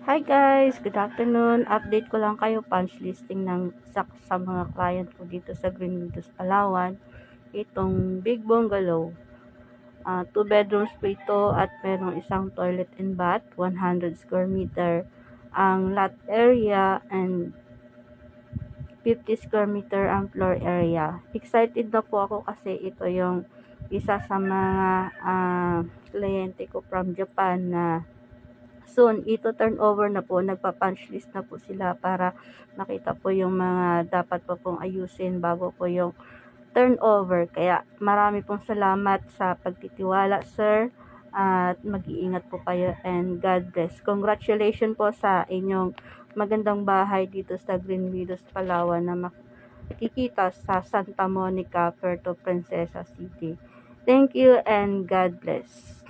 Hi guys, good afternoon. Update ko lang kayo punch listing ng sa mga client ko dito sa Green Meadows, Palawan. Itong big bungalow. 2 bedrooms po ito at merong isang toilet and bath, 100 square meter ang lot area and 50 square meter ang floor area. Excited na po ako kasi ito yung isa sa mga kliyente ko from Japan na soon ito turn over na po, nagpa-punch list na po sila para makita po yung mga dapat po pong ayusin bago po yung turnover. Kaya marami pong salamat sa pagtitiwala, sir, at mag-iingat po kayo and God bless. Congratulations po sa inyong magandang bahay dito sa Green Meadows, Palawan na makikita sa Santa Monica, Puerto Princesa City. Thank you and God bless.